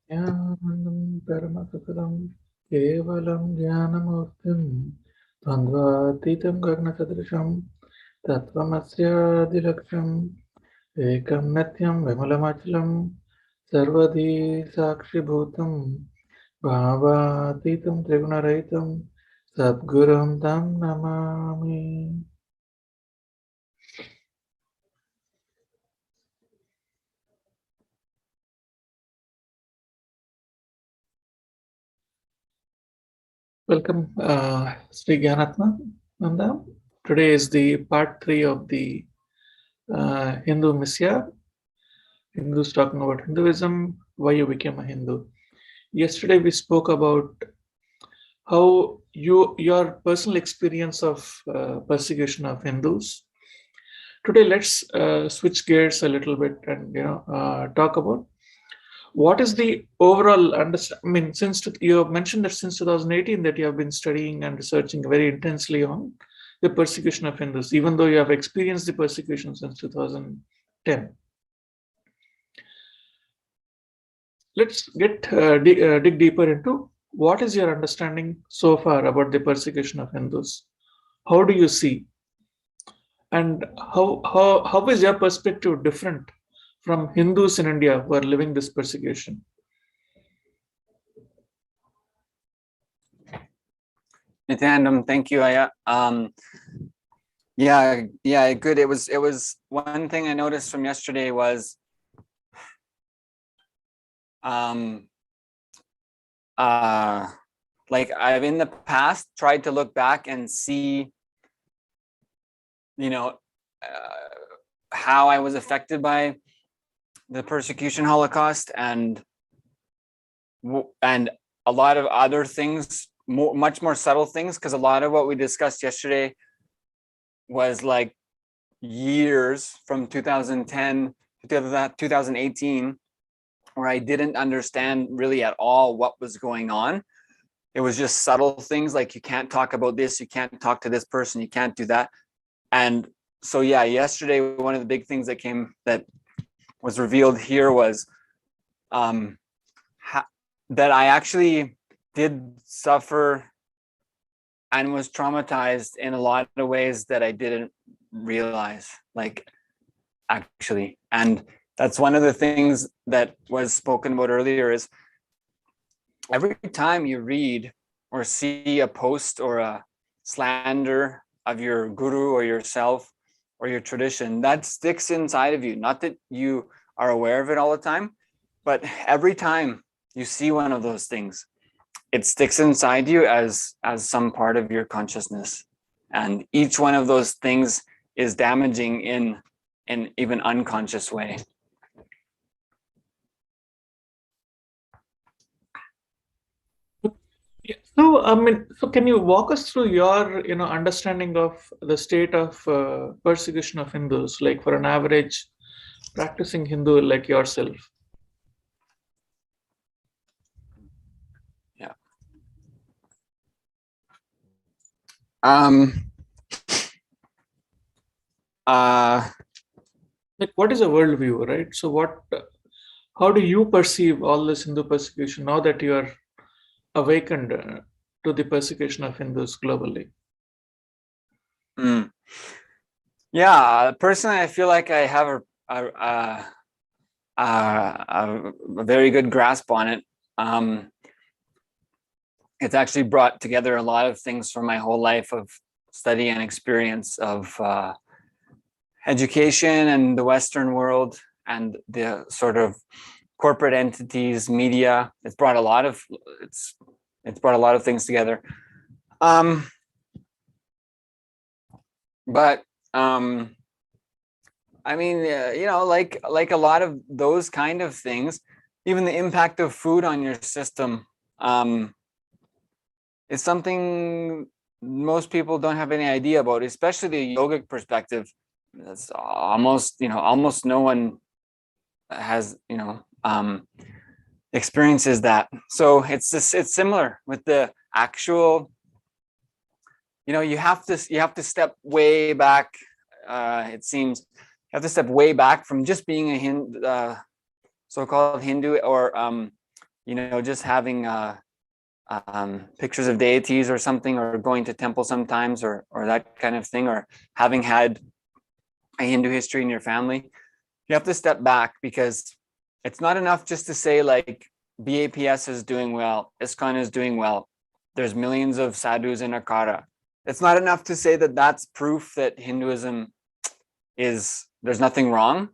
ज्ञानम् परमसुखदम् केवलं ज्ञानमूर्तिम् द्वन्द्वातीतं गगनसदृशम् तत्त्वमस्यादिलक्ष्यम् एकं नित्यं विमलमचलं सर्वधी साक्षिभूतं भावातीतं त्रिगुणरहितं सद्गुरुं तं Namami. Welcome, Sri Gyanatma Nanda. Today is the part 3 of the Hindumisia. Hindus talking about Hinduism, why you became a Hindu. Yesterday we spoke about how your personal experience of persecution of Hindus. Today let's switch gears a little bit and talk about what is the overall understand. I mean, you have mentioned that since 2018 that you have been studying and researching very intensely on the persecution of Hindus, even though you have experienced the persecution since 2010. Let's dig deeper into what is your understanding so far about the persecution of Hindus. How do you see, and how is your perspective different from Hindus in India who are living this persecution? Nityanam, thank you, Aya. Yeah, good. It was one thing I noticed from yesterday was like I've in the past tried to look back and see, how I was affected by the persecution Holocaust and a lot of other things, much more subtle things, because a lot of what we discussed yesterday was like years from 2010 to 2018, where I didn't understand really at all what was going on. It was just subtle things like you can't talk about this, you can't talk to this person, you can't do that. And so yeah, yesterday one of the big things that was revealed here was that I actually did suffer and was traumatized in a lot of ways that I didn't realize, like, actually. And that's one of the things that was spoken about earlier is every time you read or see a post or a slander of your guru or yourself or your tradition, that sticks inside of you. Not that you are aware of it all the time, but every time you see one of those things, it sticks inside you as some part of your consciousness. And each one of those things is damaging in an even unconscious way. So, I mean, so can you walk us through your, understanding of the state of persecution of Hindus, like for an average practicing Hindu like yourself? Yeah. Like, what is a worldview, right? So, how do you perceive all this Hindu persecution now that you are awakened to the persecution of Hindus globally? Yeah, personally, I feel like I have a very good grasp on it. It's actually brought together a lot of things from my whole life of study and experience of education and the Western world and the sort of corporate entities, media. It's brought a lot of things together. But I mean, like a lot of those kind of things, even the impact of food on your system is something most people don't have any idea about, especially the yogic perspective. That's almost no one has, experiences that. So it's similar with the actual, you have to step way back. It seems you have to step way back from just being a so-called Hindu, or just having pictures of deities or something, or going to temple sometimes, or that kind of thing, or having had a Hindu history in your family, you have to step back, because it's not enough just to say like BAPS is doing well, ISKCON is doing well, there's millions of sadhus in Akara. It's not enough to say that that's proof that Hinduism there's nothing wrong.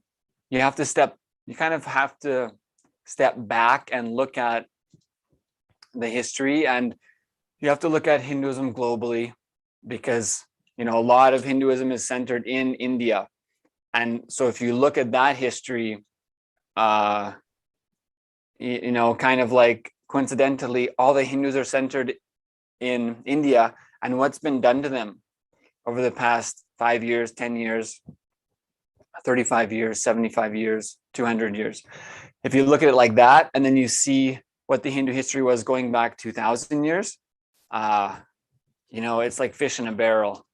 You kind of have to step back and look at the history, and you have to look at Hinduism globally, because a lot of Hinduism is centered in India. And so if you look at that history, kind of like coincidentally, all the Hindus are centered in India, and what's been done to them over the past 5 years, 10 years, 35 years, 75 years, 200 years. If you look at it like that, and then you see what the Hindu history was going back 2,000 years, it's like fish in a barrel.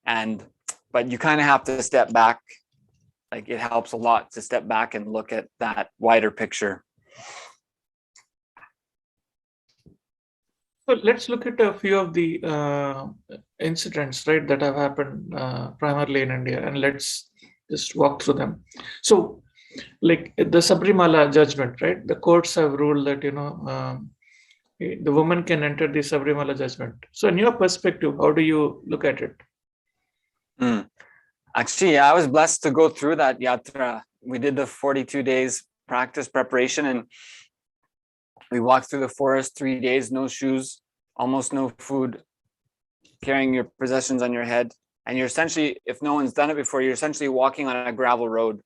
But you kind of have to step back. Like, it helps a lot to step back and look at that wider picture. So let's look at a few of the incidents, right, that have happened primarily in India, and let's just walk through them. So, like the Sabarimala judgment, right? The courts have ruled that the woman can enter the Sabarimala judgment. So, in your perspective, how do you look at it? Actually, I was blessed to go through that yatra. We did the 42 days practice preparation, and we walked through the forest 3 days, no shoes, almost no food, carrying your possessions on your head. And you're essentially, if no one's done it before, you're essentially walking on a gravel road.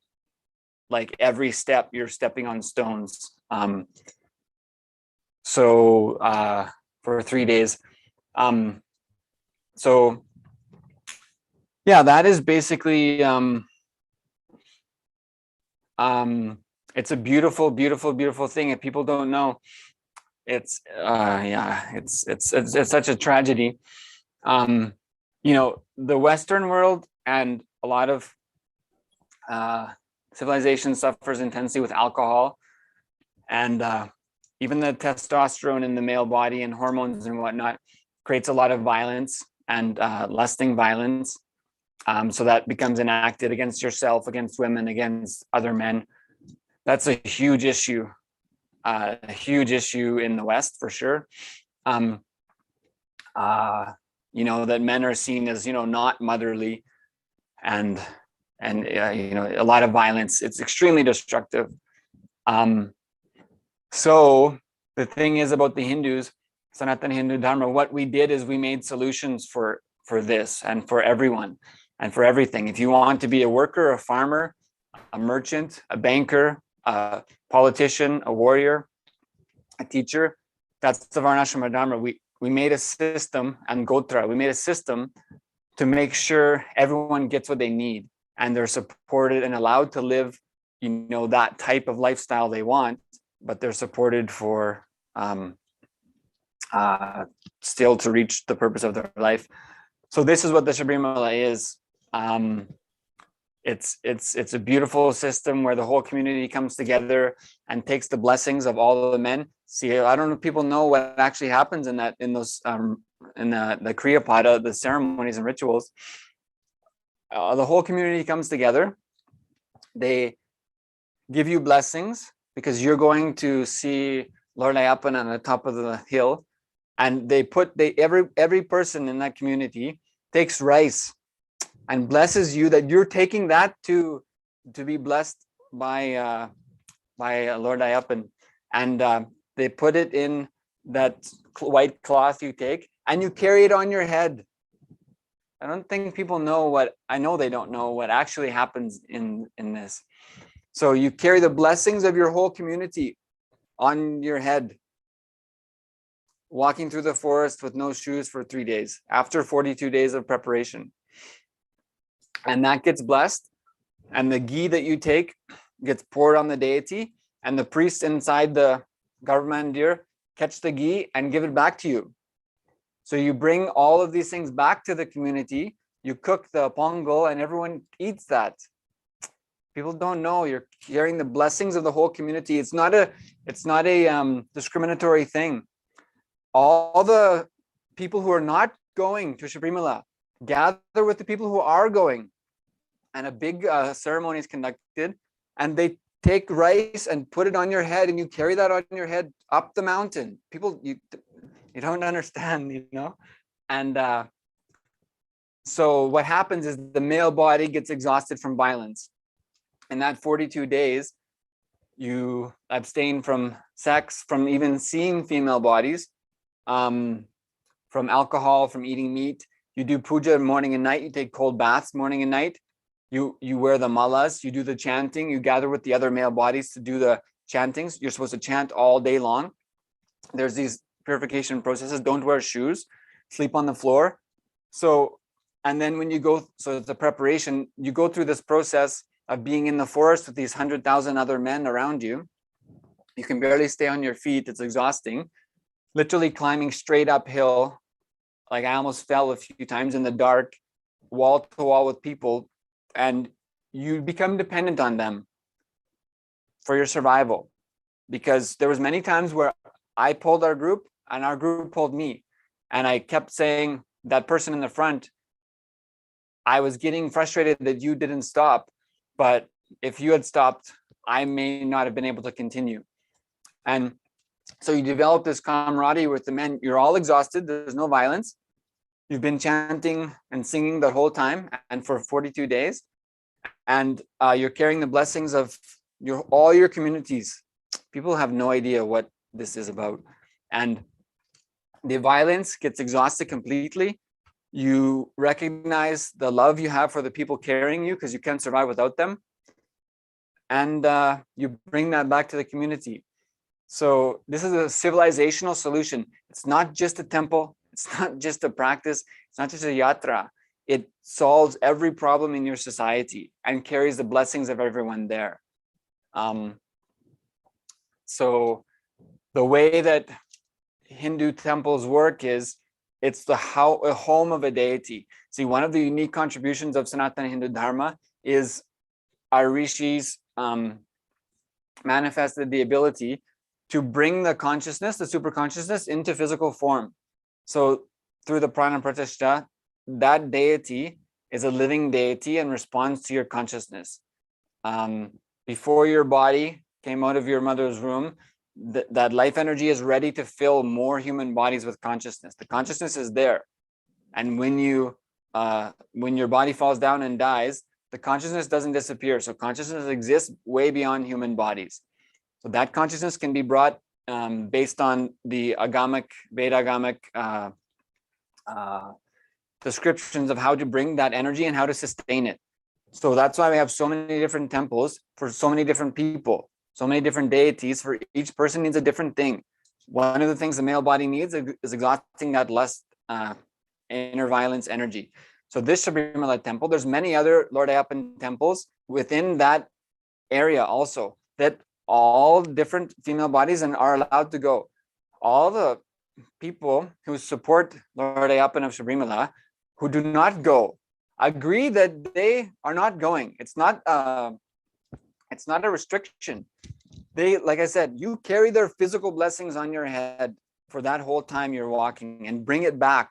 Like every step, you're stepping on stones. For 3 days. Yeah, that is basically, it's a beautiful, beautiful, beautiful thing. If people don't know, it's such a tragedy. The Western world and a lot of civilization suffers intensely with alcohol, and even the testosterone in the male body and hormones and whatnot creates a lot of violence and lusting violence. So that becomes enacted against yourself, against women, against other men. That's a huge issue in the West, for sure. That men are seen as, not motherly, and a lot of violence. It's extremely destructive. So the thing is about the Hindus, Sanatana Hindu Dharma, what we did is we made solutions for this and for everyone and for everything. If you want to be a worker, a farmer, a merchant, a banker, a politician, a warrior, a teacher, that's the Varnashrama Dharma. We made a system, and Gotra, we made a system to make sure everyone gets what they need, and they're supported and allowed to live, that type of lifestyle they want, but they're supported for still to reach the purpose of their life. So this is what the Sabarimala is. It's a beautiful system where the whole community comes together and takes the blessings of all the men. See, I don't know if people know what actually happens in the Kriya Pada, the ceremonies and rituals. The whole community comes together. They give you blessings because you're going to see Lord Ayyappan on the top of the hill, and every person in that community takes rice and blesses you that you're taking that to be blessed by Lord Ayyappan, and they put it in that white cloth you take, and you carry it on your head. I don't think people know I know they don't know what actually happens in this. So you carry the blessings of your whole community on your head, walking through the forest with no shoes for 3 days after 42 days of preparation. And that gets blessed, and the ghee that you take gets poured on the deity, and the priests inside the government mandir catch the ghee and give it back to you. So you bring all of these things back to the community, you cook the pongal, and everyone eats that. People don't know you're carrying the blessings of the whole community. It's not a discriminatory thing. All the people who are not going to Sabarimala gather with the people who are going, and a big ceremony is conducted, and they take rice and put it on your head, and you carry that on your head up the mountain. People, you don't understand, and so what happens is the male body gets exhausted from violence. In that 42 days, you abstain from sex, from even seeing female bodies, from alcohol, from eating meat. You do puja morning and night. You take cold baths morning and night. You wear the malas. You do the chanting. You gather with the other male bodies to do the chantings. You're supposed to chant all day long. There's these purification processes. Don't wear shoes. Sleep on the floor. So, and then when you go, so it's a preparation. You go through this process of being in the forest with these 100,000 other men around you. You can barely stay on your feet. It's exhausting. Literally climbing straight uphill. Like I almost fell a few times in the dark, wall to wall with people, and you become dependent on them for your survival. Because there was many times where I pulled our group and our group pulled me. And I kept saying, that person in the front, I was getting frustrated that you didn't stop. But if you had stopped, I may not have been able to continue. And so you develop this camaraderie with the men. You're all exhausted. There's no violence. You've been chanting and singing the whole time, and for 42 days. And you're carrying the blessings of all your communities. People have no idea what this is about. And the violence gets exhausted completely. You recognize the love you have for the people carrying you, because you can't survive without them. And you bring that back to the community. So this is a civilizational solution. It's not just a temple. It's not just a practice. It's not just a yatra. It solves every problem in your society and carries the blessings of everyone there. So the way that Hindu temples work is, it's a home of a deity. See, one of the unique contributions of Sanatana Hindu Dharma is our rishis manifested the ability to bring the consciousness, the super consciousness, into physical form. So through the prana pratishtha, that deity is a living deity and responds to your consciousness. Before your body came out of your mother's womb, that life energy is ready to fill more human bodies with consciousness. The consciousness is there. And when your body falls down and dies, the consciousness doesn't disappear. So consciousness exists way beyond human bodies. So that consciousness can be brought based on the Veda-agamic descriptions of how to bring that energy and how to sustain it. So that's why we have so many different temples for so many different people, so many different deities. For each person needs a different thing. One of the things the male body needs is exhausting that lust, inner violence energy. So this Sabarimala temple, there's many other Lord Ayyappan temples within that area also, that all different female bodies and are allowed to go. All the people who support Lord Ayyappan of Sabarimala, who do not go, agree that they are not going. It's not a restriction. They, like I said, you carry their physical blessings on your head for that whole time you're walking and bring it back.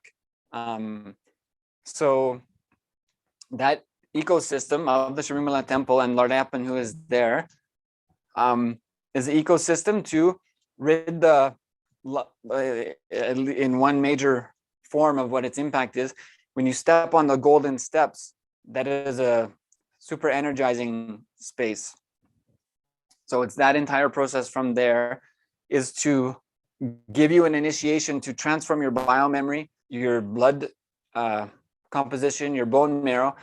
So that ecosystem of the Sabarimala temple and Lord Ayyappan who is there is an ecosystem to rid the, in one major form of what its impact is, when you step on the golden steps, that is a super energizing space. So it's that entire process from there is to give you an initiation to transform your biomemory, your blood composition, your bone marrow,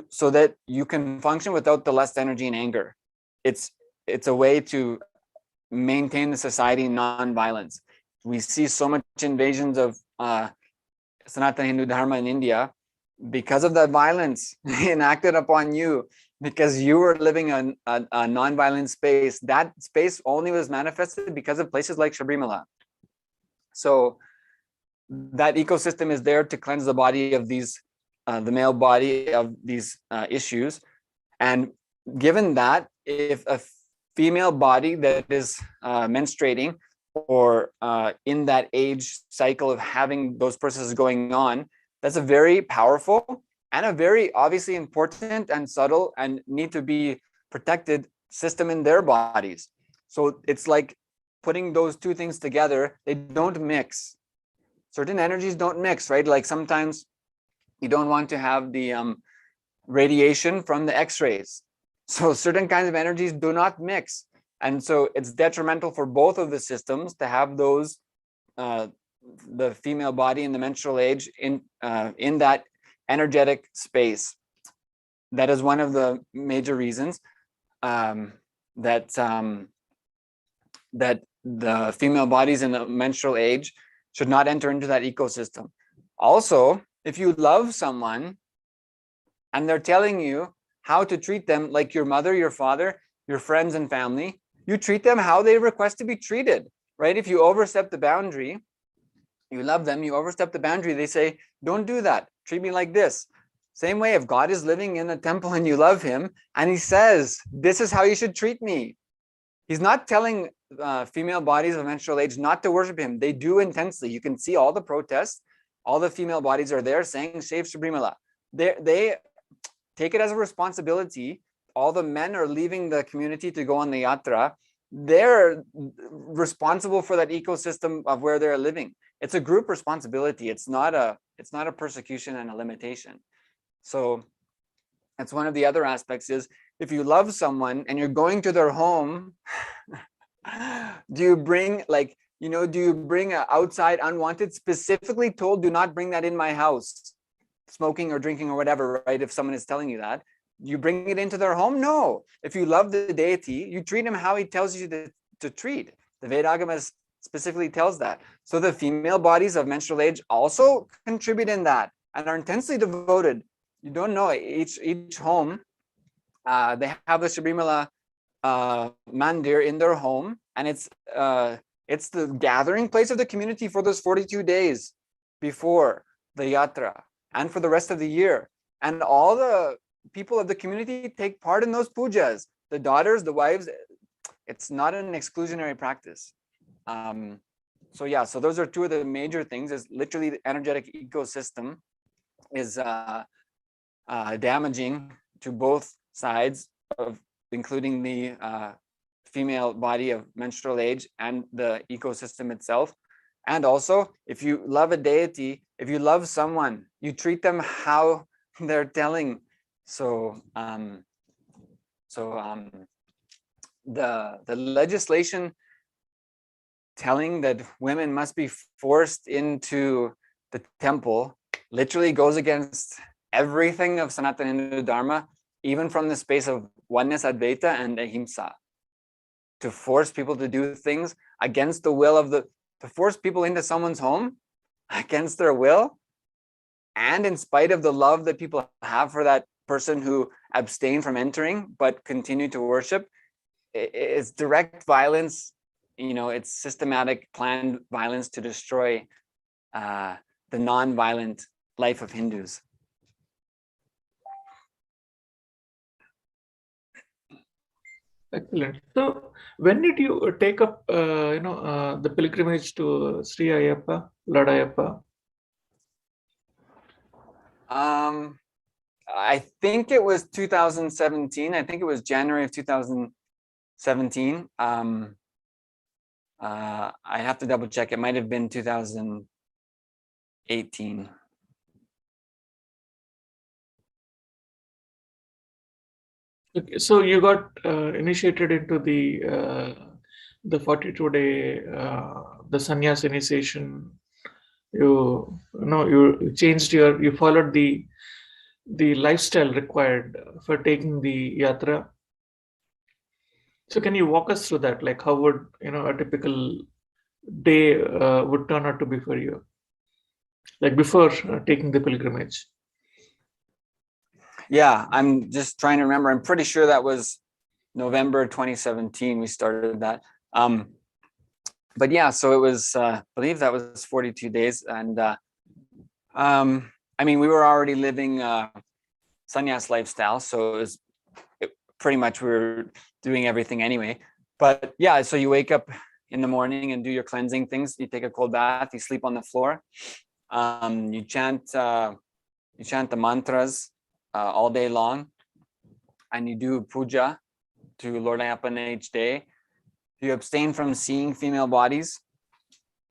so that you can function without the lust, energy, and anger. It's a way to maintain the society in non-violence. We see so much invasions of Sanatana Hindu Dharma in India because of that violence enacted upon you, because you were living a non-violent space. That space only was manifested because of places like Sabarimala. So that ecosystem is there to cleanse the body of these, the male body of these issues. And given that if a female body that is menstruating or in that age cycle of having those processes going on, that's a very powerful and a very obviously important and subtle and need to be protected system in their bodies. So it's like putting those two things together, they don't mix. Certain energies don't mix, right? Like sometimes you don't want to have the radiation from the x-rays. So certain kinds of energies do not mix. And so it's detrimental for both of the systems to have those, the female body and the menstrual age in that energetic space. That is one of the major reasons that the female bodies in the menstrual age should not enter into that ecosystem. Also, if you love someone and they're telling you how to treat them, like your mother, your father, your friends and family, you treat them how they request to be treated, right? If you overstep the boundary, you love them, you overstep the boundary, they say, don't do that, treat me like this. Same way, if God is living in a temple and you love him and he says, this is how you should treat me, he's not telling female bodies of menstrual age not to worship him. They do intensely. You can see all the protests, all the female bodies are there saying, save Sabarimala. They take it as a responsibility. All the men are leaving the community to go on the yatra. They're responsible for that ecosystem of where they're living. It's a group responsibility. It's not a persecution and a limitation. So that's one of the other aspects is if you love someone and you're going to their home, do you bring do you bring an outside unwanted, specifically told, do not bring that in my house, smoking or drinking or whatever, right? If someone is telling you that, you bring it into their home? No. If you love the deity, you treat him how he tells you to treat. The Vedagama specifically tells that. So the female bodies of menstrual age also contribute in that and are intensely devoted. You don't know, each home, they have the Sabarimala mandir in their home, and it's the gathering place of the community for those 42 days before the yatra and for the rest of the year. And all the people of the community take part in those pujas. The daughters, the wives, it's not an exclusionary practice. So yeah, so those are two of the major things, is literally the energetic ecosystem is damaging to both sides, of including the female body of menstrual age and the ecosystem itself. And also, if you love a deity, if you love someone, you treat them how they're telling. So the legislation telling that women must be forced into the temple literally goes against everything of Sanatana Hindu Dharma, even from the space of oneness, Advaita, and Ahimsa. To force people to do things against the will of to force people into someone's home against their will, and in spite of the love that people have for that person who abstained from entering but continue to worship, it's direct violence. It's systematic, planned violence to destroy the non-violent life of Hindus. Excellent. So, when did you take up, the pilgrimage to Sri Ayappa, Lord Ayappa? I think it was 2017. I think it was January of 2017. I have to double check. It might have been 2018. Okay, so you got initiated into the 42-day the sannyas initiation. You changed you followed the lifestyle required for taking the yatra. So can you walk us through that? Like how would a typical day would turn out to be for you, like before taking the pilgrimage? Yeah, I'm just trying to remember. I'm pretty sure that was November 2017 we started that. But yeah, so it was, I believe that was 42 days. And I mean, we were already living Sannyas lifestyle. So pretty much we were doing everything anyway. But yeah, so you wake up in the morning and do your cleansing things. You take a cold bath. You sleep on the floor. You chant the mantras all day long, and you do puja to Lord Ayappan each day. You abstain from seeing female bodies.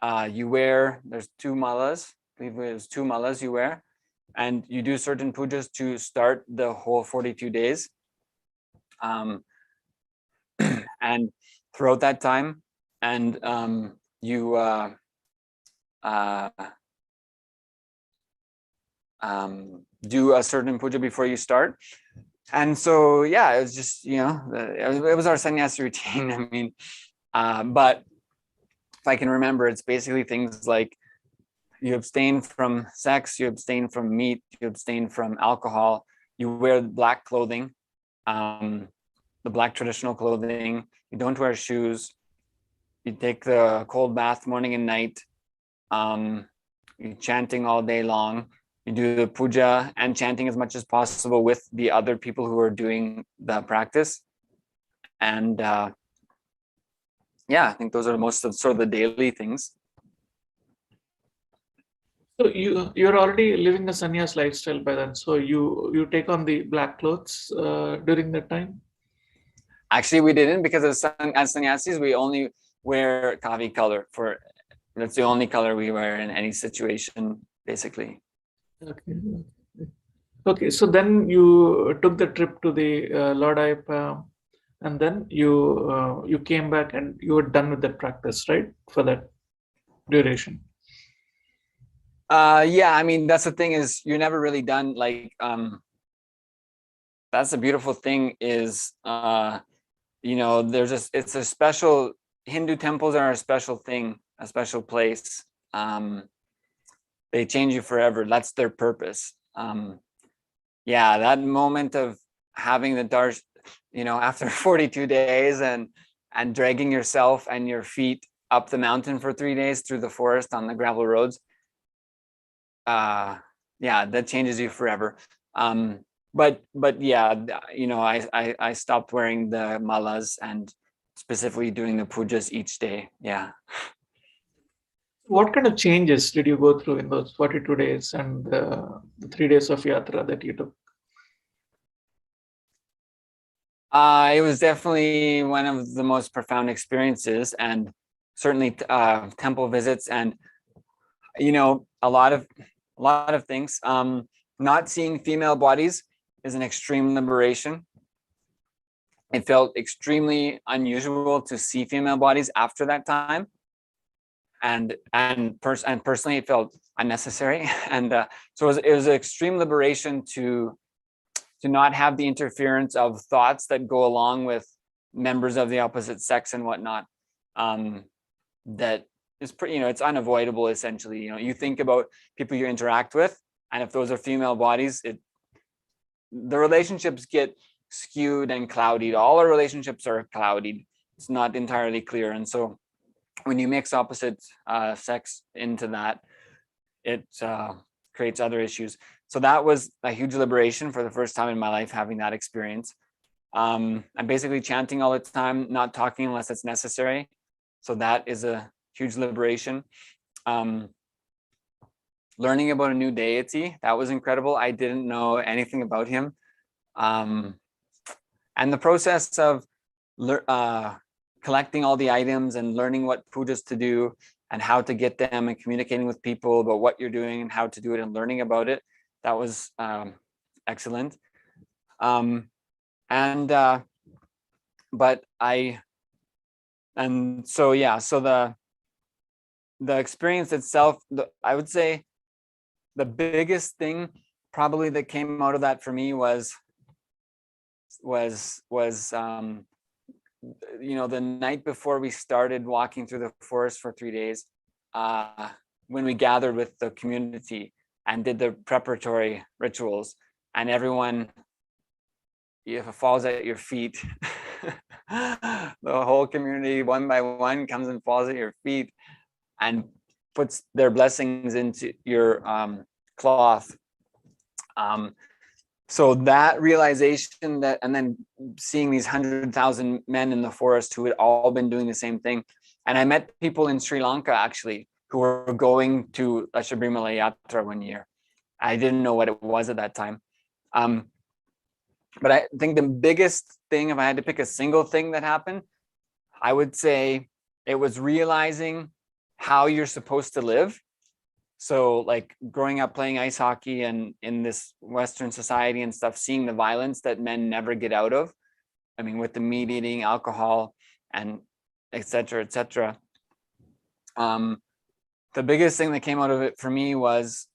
There's 2 malas. I believe there's 2 malas you wear, and you do certain pujas to start the whole 42 days. And throughout that time, and you do a certain puja before you start. And so, yeah, it was just, it was our sannyas routine. I mean, but if I can remember, it's basically things like you abstain from sex, you abstain from meat, you abstain from alcohol, you wear black clothing, the black traditional clothing, you don't wear shoes, you take the cold bath morning and night, you're chanting all day long, you do the puja and chanting as much as possible with the other people who are doing the practice. And I think those are most of sort of the daily things. So you're already living a sannyas lifestyle by then. So you take on the black clothes during that time? Actually, we didn't, because as sannyasis, we only wear kavi color. That's the only color we wear in any situation, basically. Okay. Okay. So then you took the trip to the Lord Ayappa, and then you came back and you were done with that practice, right? For that duration. Yeah, I mean, that's the thing, is you're never really done. Like, that's the beautiful thing is, it's a special, Hindu temples are a special thing, a special place. They change you forever. That's their purpose. That moment of having the darsh, after 42 days and dragging yourself and your feet up the mountain for 3 days through the forest on the gravel roads, that changes you forever. But I stopped wearing the malas and specifically doing the pujas each day. Yeah. What kind of changes did you go through in those 42 days and the 3 days of yatra that you took? It was definitely one of the most profound experiences, and certainly temple visits, and a lot of things. Not seeing female bodies is an extreme liberation. It felt extremely unusual to see female bodies after that time, and personally, it felt unnecessary. And so it was an extreme liberation to not have the interference of thoughts that go along with members of the opposite sex and whatnot. That is pretty, it's unavoidable, essentially. You think about people you interact with, and if those are female bodies, the relationships get skewed and clouded. All our relationships are clouded. It's not entirely clear. And so when you mix opposite sex into that, it creates other issues. So that was a huge liberation for the first time in my life, having that experience. I'm basically chanting all the time, not talking unless it's necessary. So that is a huge liberation. Learning about a new deity, that was incredible. I didn't know anything about him. And the process of collecting all the items and learning what pujas to do and how to get them, and communicating with people about what you're doing and how to do it, and learning about it, that was excellent. So the experience itself, I would say the biggest thing probably that came out of that for me was the night before we started walking through the forest for 3 days, when we gathered with the community and did the preparatory rituals, and everyone falls at your feet. The whole community, one by one, comes and falls at your feet and puts their blessings into your cloth. So that realization that, and then seeing these 100,000 men in the forest who had all been doing the same thing. And I met people in Sri Lanka actually who were going to a Sabarimala Yatra one year. I didn't know what it was at that time. But I think the biggest thing, if I had to pick a single thing that happened, I would say it was realizing how you're supposed to live. So like growing up playing ice hockey and in this Western society and stuff, seeing the violence that men never get out of. I mean, with the meat eating, alcohol, and et cetera, et cetera. The biggest thing that came out of it for me was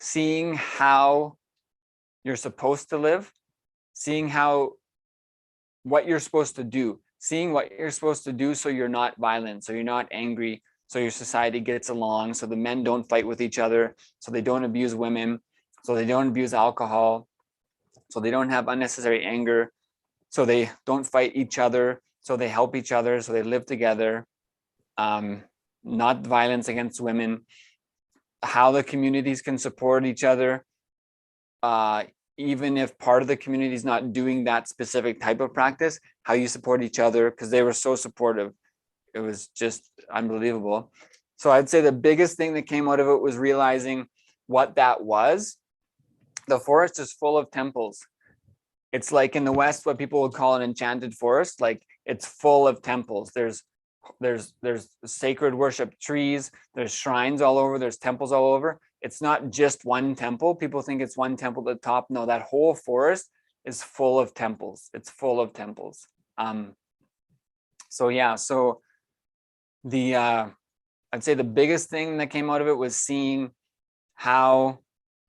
seeing how you're supposed to live, seeing what you're supposed to do, seeing what you're supposed to do so you're not violent, so you're not angry, so your society gets along, so the men don't fight with each other, so they don't abuse women, so they don't abuse alcohol, so they don't have unnecessary anger, so they don't fight each other, so they help each other, so they live together, not violence against women, how the communities can support each other, even if part of the community is not doing that specific type of practice, how you support each other, because they were so supportive. It was just unbelievable. So I'd say the biggest thing that came out of it was realizing what that was. The forest is full of temples. It's like in the West, what people would call an enchanted forest. Like it's full of temples. There's sacred worship trees. There's shrines all over. There's temples all over. It's not just one temple. People think it's one temple at the top. No, that whole forest is full of temples. It's full of temples. So yeah, so the I'd say the biggest thing that came out of it was seeing how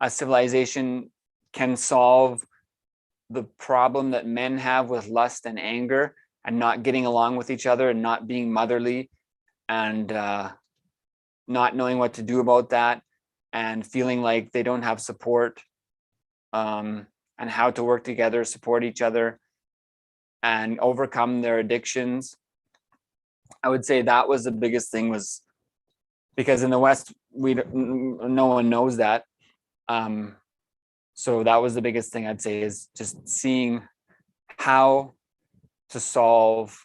a civilization can solve the problem that men have with lust and anger and not getting along with each other and not being motherly and not knowing what to do about that and feeling like they don't have support, and how to work together, support each other and overcome their addictions. I would say that was the biggest thing, was because in the West, no one knows that. So that was the biggest thing I'd say, is just seeing how to solve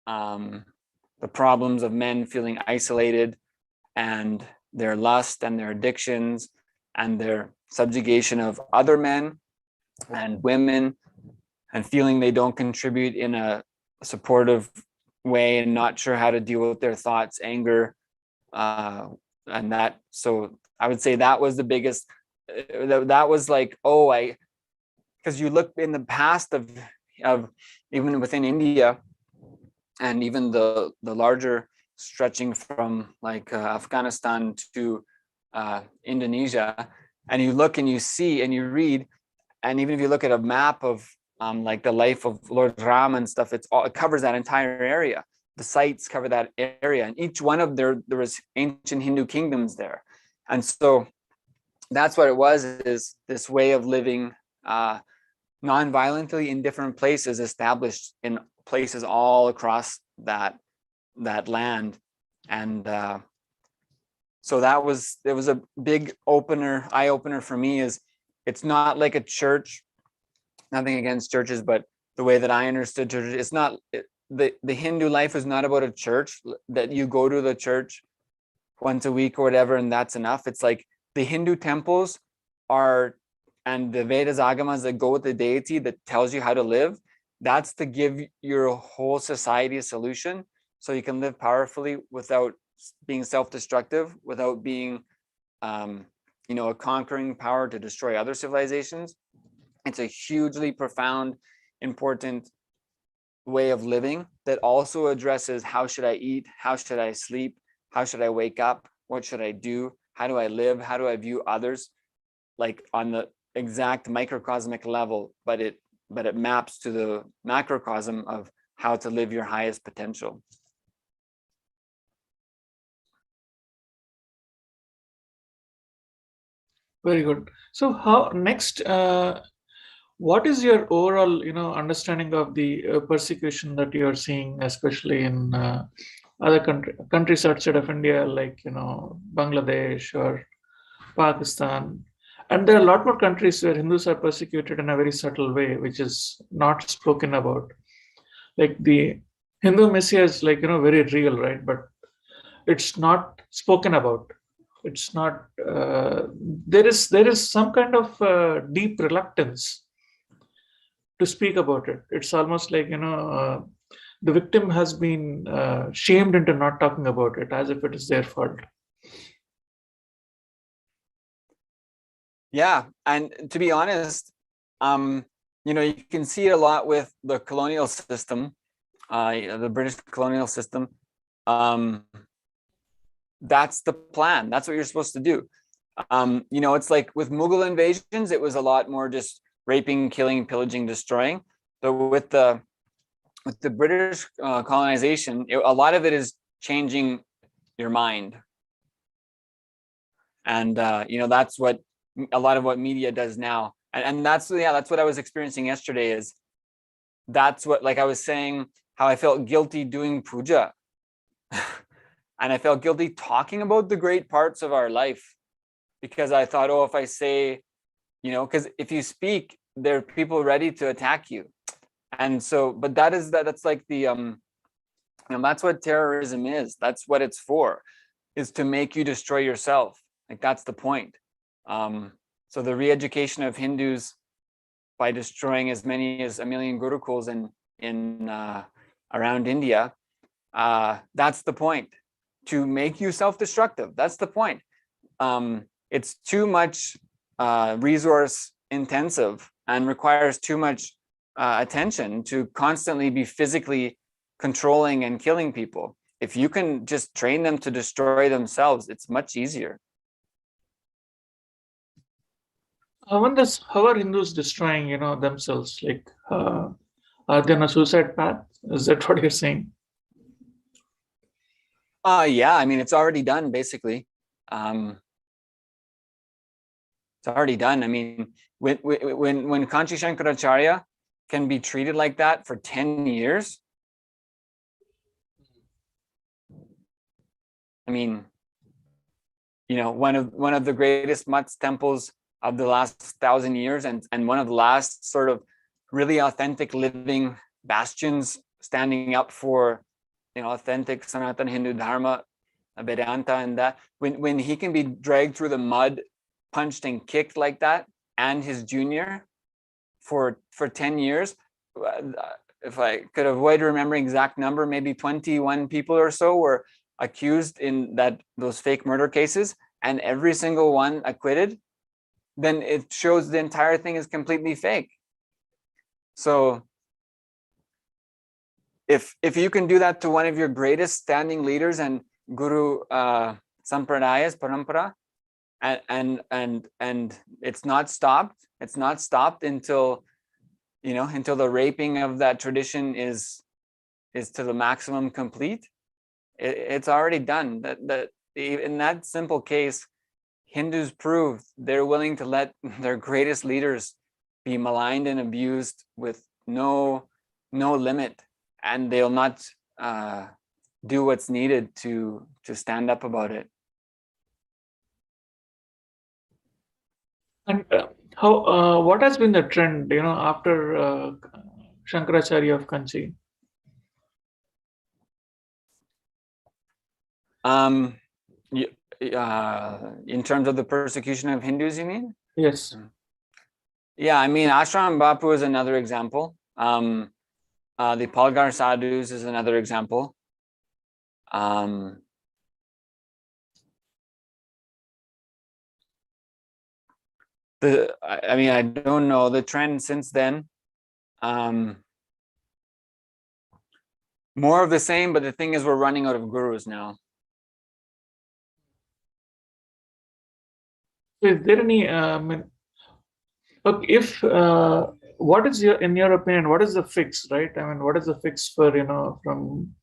the problems of men feeling isolated and their lust and their addictions and their subjugation of other men and women and feeling they don't contribute in a supportive way and not sure how to deal with their thoughts, anger, and that. So I would say that was the biggest. That was like, because you look in the past of even within India and even the larger stretching from like Afghanistan to Indonesia, and you look and you see and you read, and even if you look at a map of like the life of Lord Ram and stuff, it covers that entire area. The sites cover that area, and each one of there was ancient Hindu kingdoms there, and so that's what it was, is this way of living non-violently in different places, established in places all across that land. And so it was a big eye opener for me, is it's not like a church, nothing against churches, but the way that I understood churches, it's not, the Hindu life is not about a church, that you go to the church once a week or whatever and that's enough. It's like the Hindu temples are, and the Vedas agamas that go with the deity that tells you how to live, that's to give your whole society a solution so you can live powerfully without being self-destructive, without being a conquering power to destroy other civilizations. It's a hugely profound, important way of living that also addresses how should I eat, how should I sleep, how should I wake up, what should I do, how do I live, how do I view others, like on the exact microcosmic level, but it maps to the macrocosm of how to live your highest potential. Very good. So how next, what is your overall, understanding of the persecution that you are seeing, especially in other countries outside of India, like Bangladesh or Pakistan? And there are a lot more countries where Hindus are persecuted in a very subtle way, which is not spoken about. Like the Hindumisia is like, very real, right? But it's not spoken about. It's not. There is some kind of deep reluctance to speak about it. It's almost like the victim has been shamed into not talking about it, as if it is their fault. Yeah, and to be honest, you can see it a lot with the colonial system, the British colonial system. That's the plan. That's what you're supposed to do. It's like with Mughal invasions, it was a lot more just raping, killing, pillaging, destroying. But with the British colonization, a lot of it is changing your mind, and that's what a lot of what media does now. And that's what I was experiencing yesterday. Is that's what, like I was saying, how I felt guilty doing puja, and I felt guilty talking about the great parts of our life, because I thought, oh, if I say, because if you speak, there are people ready to attack you. And so, but that's like the that's what terrorism is. That's what it's for, is to make you destroy yourself. Like, that's the point. So the re-education of Hindus by destroying as many as 1 million gurukuls in around India, that's the point. To make you self-destructive. That's the point. It's too much resource intensive and requires too much attention to constantly be physically controlling and killing people. If you can just train them to destroy themselves, it's much easier. How are Hindus destroying, themselves? Like, are they on a suicide path? Is that what you're saying? Yeah, I mean, it's already done, basically. It's already done. I mean, when Kanchi Shankaracharya can be treated like that for 10 years, I mean, one of the greatest mutts temples of the last 1,000 years, and one of the last sort of really authentic living bastions standing up for authentic Sanatana Hindu Dharma, Vedanta, and that when he can be dragged through the mud, punched and kicked like that, and his junior for 10 years, if I could avoid remembering exact number, maybe 21 people or so were accused in those fake murder cases, and every single one acquitted, then it shows the entire thing is completely fake. So if you can do that to one of your greatest standing leaders and guru sampradayas, parampara, and it's not stopped until until the raping of that tradition is to the maximum complete. It's already done. That in that simple case, Hindus proved they're willing to let their greatest leaders be maligned and abused with no limit, and they'll not do what's needed to stand up about it. And what has been the trend, after Shankaracharya of Kanchi? In terms of the persecution of Hindus, you mean? Yes. Yeah, I mean, Ashram Bapu is another example. The Palgar Sadhus is another example. I mean, I don't know the trend since then. More of the same, but the thing is, we're running out of gurus now. Is there any? If what is in your opinion, what is the fix, right? I mean, what is the fix for from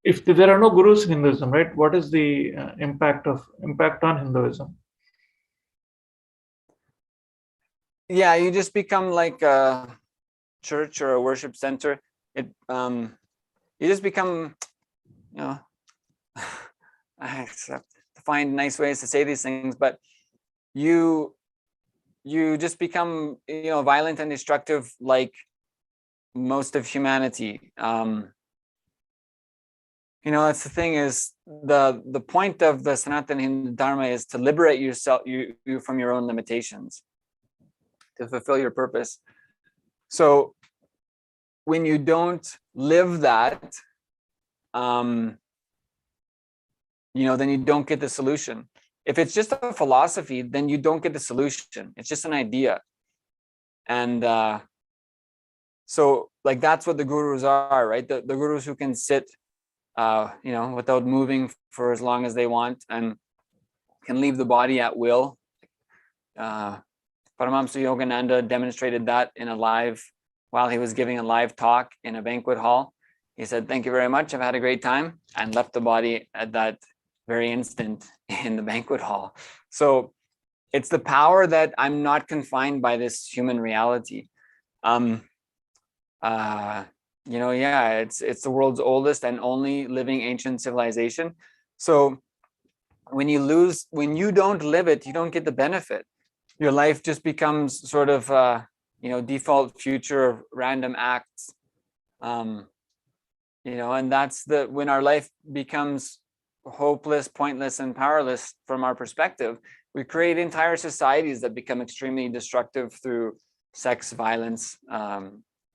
if there are no gurus in Hinduism, right? What is the impact on Hinduism? Yeah, you just become like a church or a worship center. You just become, I accept to find nice ways to say these things, but you just become, violent and destructive like most of humanity. That's the thing, is the point of the Sanatana Hindu Dharma is to liberate yourself, you from your own limitations, to fulfill your purpose. So when you don't live that, then you don't get the solution. If it's just a philosophy, then you don't get the solution. It's just an idea. And so like that's what the gurus are, right? The gurus who can sit without moving for as long as they want and can leave the body at will. Paramahamsa Yogananda demonstrated that while he was giving a live talk in a banquet hall. He said, "Thank you very much, I've had a great time," and left the body at that very instant in the banquet hall. So it's the power that I'm not confined by this human reality. It's the world's oldest and only living ancient civilization. So when you don't live it, you don't get the benefit. Your life just becomes sort of default future of random acts. And that's when our life becomes hopeless, pointless, and powerless from our perspective. We create entire societies that become extremely destructive through sex, violence,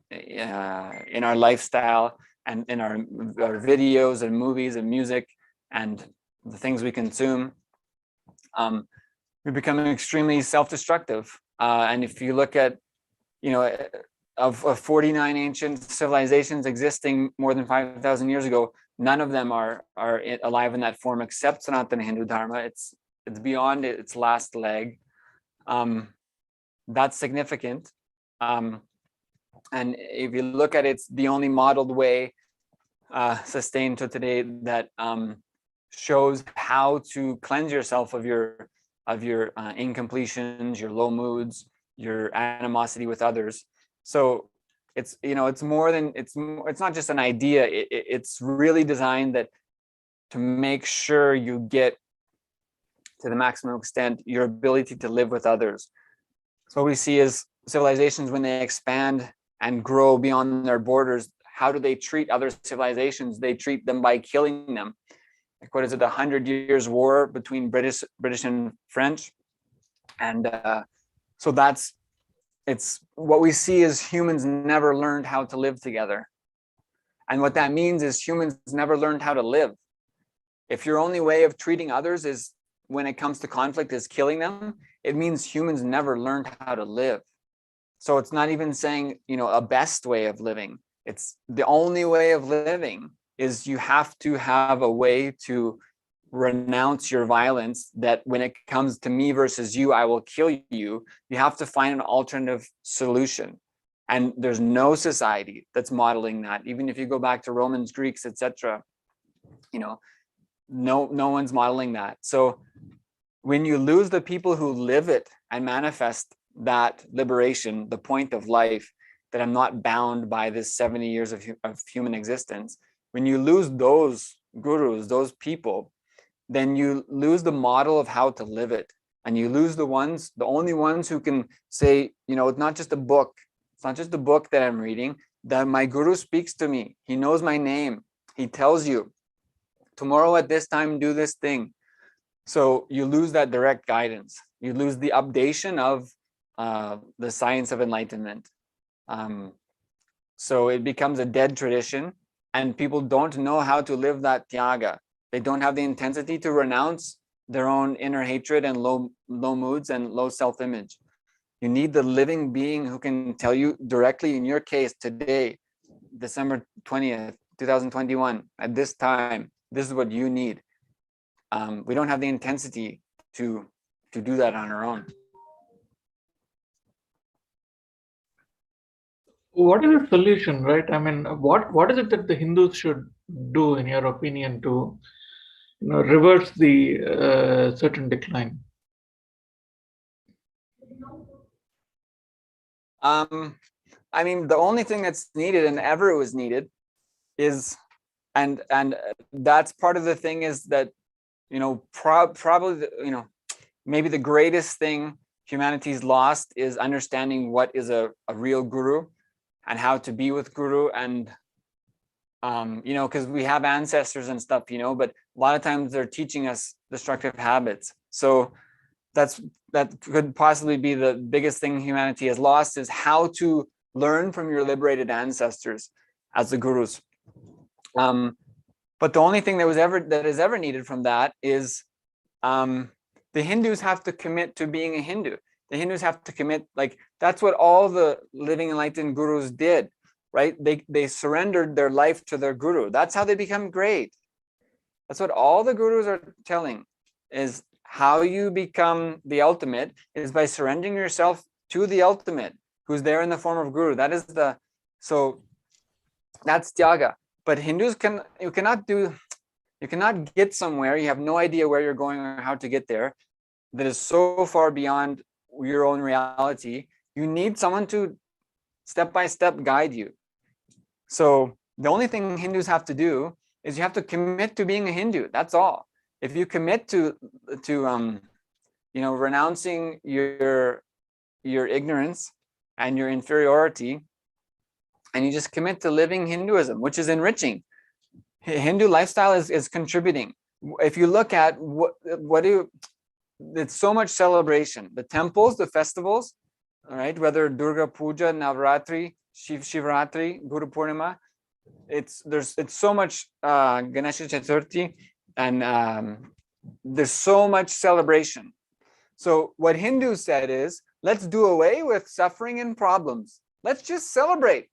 in our lifestyle, and in our videos and movies and music and the things we consume. We become extremely self-destructive. And if you look at, of 49 ancient civilizations existing more than 5,000 years ago, none of them are alive in that form except Sanatana Hindu Dharma. It's beyond its last leg. That's significant. And if you look at it, it's the only modeled way sustained to today that shows how to cleanse yourself of your incompletions, your low moods, your animosity with others. So it's more than it's not just an idea. It's really designed to make sure you get to the maximum extent your ability to live with others. So what we see is civilizations, when they expand and grow beyond their borders, how do they treat other civilizations? They treat them by killing them. Like, what is it, the 100 Years' War between British and French? And so it's what we see is humans never learned how to live together. And what that means is humans never learned how to live. If your only way of treating others is, when it comes to conflict, is killing them, it means humans never learned how to live. So it's not even saying, a best way of living. It's the only way of living is you have to have a way to renounce your violence, that when it comes to me versus you, I will kill you. You have to find an alternative solution. And there's no society that's modeling that. Even if you go back to Romans, Greeks, etc., no one's modeling that. So when you lose the people who live it and manifest that liberation, the point of life, that I'm not bound by this 70 years of human existence, when you lose those gurus, those people, then you lose the model of how to live it. And you lose the only ones who can say, it's not just a book. It's not just a book that I'm reading, that my guru speaks to me. He knows my name. He tells you, tomorrow at this time, do this thing. So you lose that direct guidance. You lose the updation of the science of enlightenment. So it becomes a dead tradition, and people don't know how to live that tyaga. They don't have the intensity to renounce their own inner hatred and low moods and low self-image. You need the living being who can tell you directly, in your case today, December 20th, 2021, at this time, this is what you need. We don't have the intensity to do that on our own. What is the solution, right? I mean, what is it that the Hindus should do, in your opinion, to reverse the certain decline? I mean, the only thing that's needed, and ever was needed, is, and that's part of the thing, is that probably maybe the greatest thing humanity's lost is understanding what is a real guru and how to be with guru. And because we have ancestors and stuff, but a lot of times they're teaching us destructive habits. So that could possibly be the biggest thing humanity has lost, is how to learn from your liberated ancestors as the gurus. But the only thing that is ever needed from that is the Hindus have to commit to being a Hindu. The Hindus have to commit, like that's what all the living enlightened gurus did, right? They surrendered their life to their guru. That's how they become great. That's what all the gurus are telling, is how you become the ultimate is by surrendering yourself to the ultimate, who's there in the form of guru. So that's tyaga. But Hindus you cannot get somewhere, you have no idea where you're going or how to get there, that is so far beyond your own reality. You need someone to step by step guide you. So the only thing Hindus have to do is you have to commit to being a Hindu. That's all. If you commit to renouncing your ignorance and your inferiority, and you just commit to living Hinduism, which is enriching. Hindu lifestyle is contributing. If you look at it's so much celebration. The temples, the festivals, all right, whether Durga Puja, Navratri, Shivratri, Guru Purnima, it's so much Ganesha Chaturthi, and there's so much celebration. So what Hindus said is, let's do away with suffering and problems. Let's just celebrate.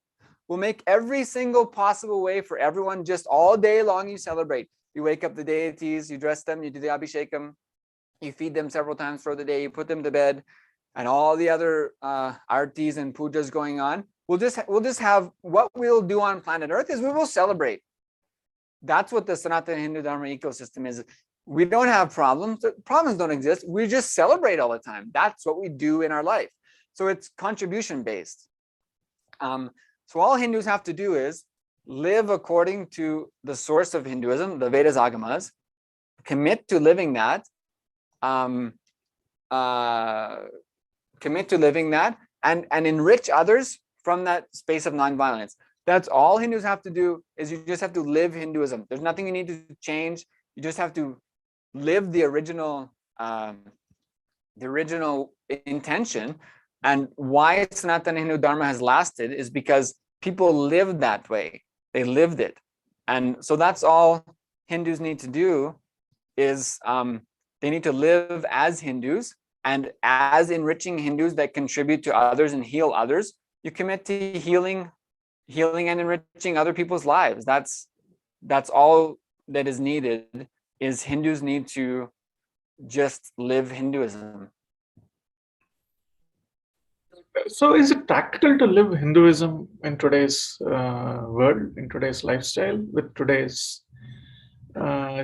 We'll make every single possible way for everyone, just all day long you celebrate. You wake up the deities, you dress them, you do the Abhishekam, you feed them several times throughout the day, you put them to bed, and all the other artis and pujas going on. We'll just have, what we'll do on planet Earth is we will celebrate. That's what the Sanatana Hindu Dharma ecosystem is. We don't have problems. The problems don't exist. We just celebrate all the time. That's what we do in our life. So it's contribution based. So all Hindus have to do is live according to the source of Hinduism, the Vedas, Agamas, commit to living that, and enrich others from that space of nonviolence. That's all Hindus have to do, is you just have to live Hinduism. There's nothing you need to change. You just have to live the original intention. And why Sanatana Hindu Dharma has lasted is because people lived that way. They lived it. And so that's all Hindus need to do, is they need to live as Hindus, and as enriching Hindus that contribute to others and heal others. You commit to healing and enriching other people's lives. That's all that is needed, is Hindus need to just live Hinduism. So is it practical to live Hinduism in today's world, in today's lifestyle, with today's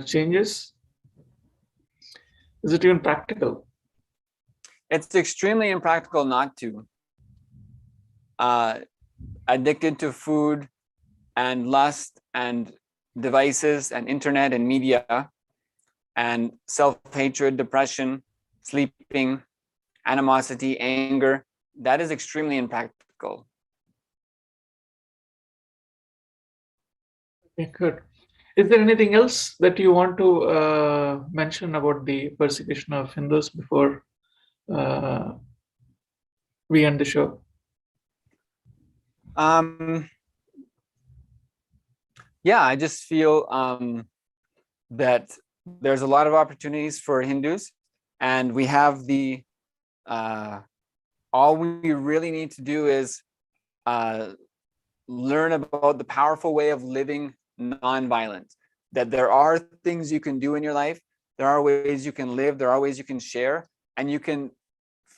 changes? Is it even practical? It's extremely impractical not to. Addicted to food and lust and devices and internet and media and self-hatred, depression, sleeping, animosity, anger, that is extremely impractical. Okay, good. Is there anything else that you want to mention about the persecution of Hindus before we end the show? Yeah, I just feel that there's a lot of opportunities for Hindus, and we have all we really need to do is learn about the powerful way of living nonviolent, that there are things you can do in your life, there are ways you can live, there are ways you can share, and you can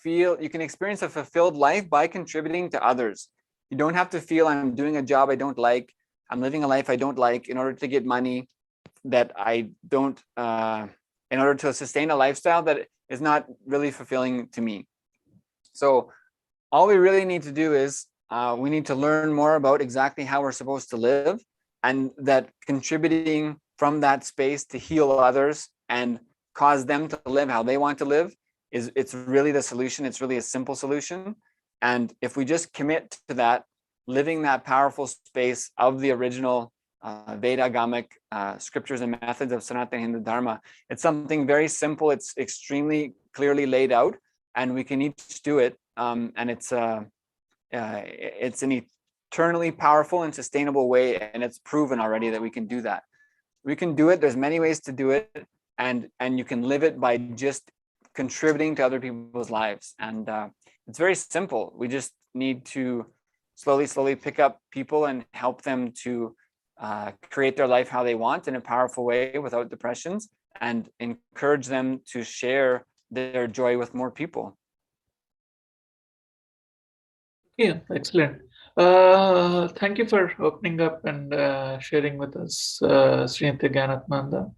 experience a fulfilled life by contributing to others. You don't have to feel, I'm doing a job I don't like, I'm living a life I don't like in order to get money that I don't, in order to sustain a lifestyle that is not really fulfilling to me. So all we really need to do is we need to learn more about exactly how we're supposed to live, and that contributing from that space to heal others and cause them to live how they want to live it's really the solution. It's really a simple solution. And if we just commit to that, living that powerful space of the original Veda-gamic scriptures and methods of Sanatana Hindu Dharma, it's something very simple. It's extremely clearly laid out, and we can each do it. And it's an eternally powerful and sustainable way, and it's proven already that we can do that. We can do it. There's many ways to do it, and you can live it by just contributing to other people's lives. And it's very simple. We just need to slowly pick up people and help them to create their life how they want in a powerful way without depressions, and encourage them to share their joy with more people. Yeah, excellent. Thank you for opening up and sharing with us, Srinitya Gyanatmanda.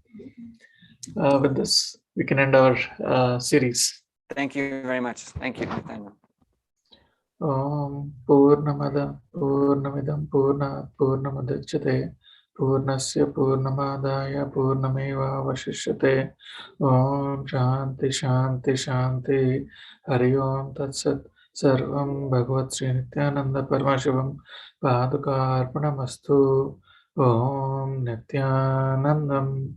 With this, we can end our series. Thank you very much. Thank you, Nathaniel. Om Purnamada Purnamidam Purnamudachyate Purnasya Purnamadaya Purnameva Vashishyate. Om Shanti Shanti Shanti. Hari Om Tat Sat. Sarvam Bhagavat Sri Nityananda Paramashivam Paduka Arpanamastu. Om Nityanandam.